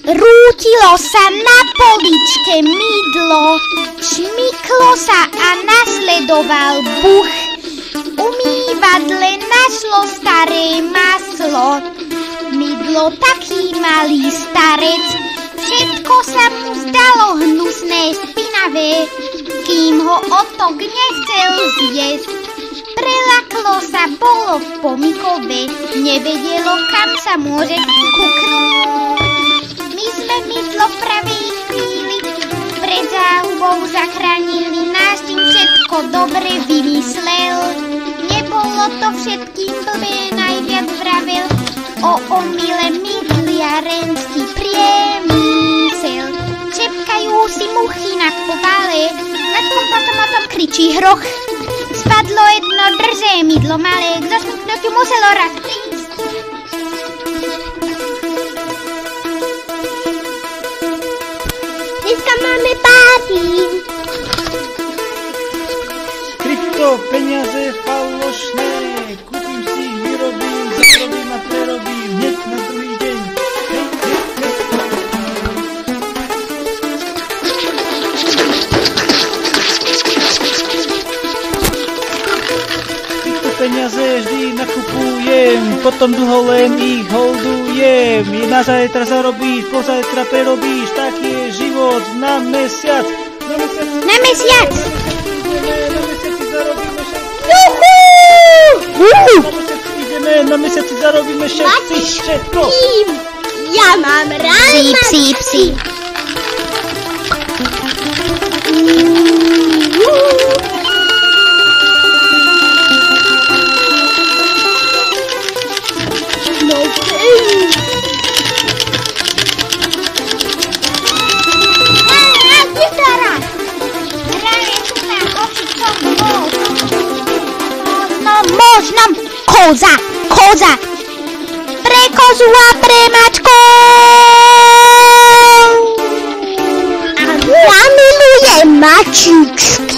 Rútilo sa na poličke mydlo, šmyklo sa a nasledoval buch. Umývadle našlo staré maslo, mydlo taký malý starec, všetko sa mu zdalo hnusné, špinavé, kým ho otok nechcel zjesť. Prelaklo sa, bolo v pomykove, nevedelo, kam sa môže kuknúť. My sme mydlo v pravej chvíli pred záhubou zachránili, náš tým všetko dobre vymyslel. Nebolo to všetkým blbé, najviac vravel o omyle mydliarenský priemysel. Čepkajú si muchy na povale, nad potom o tom kričí hroch. Spadlo jedno drže mydlo malé, k zasmutnutiu muselo raz prísť. Dneska máme párty. Krypto, peniaze falošné, kúpim si ich, vyrobím, zarobím a prerobím hneď na druhý deň. Krypto peniaze vždy nakupujem, potom dlho len ich holdujem. Na zajtra zarobíš, pozajtra prerobíš, taký je život na mesiac. Na mesiac! Na mesiaci zarobíme všetko. Ja mám rád. Psi. No možno koza. Pre kozu a pre mačko. A ja milujem mačičky.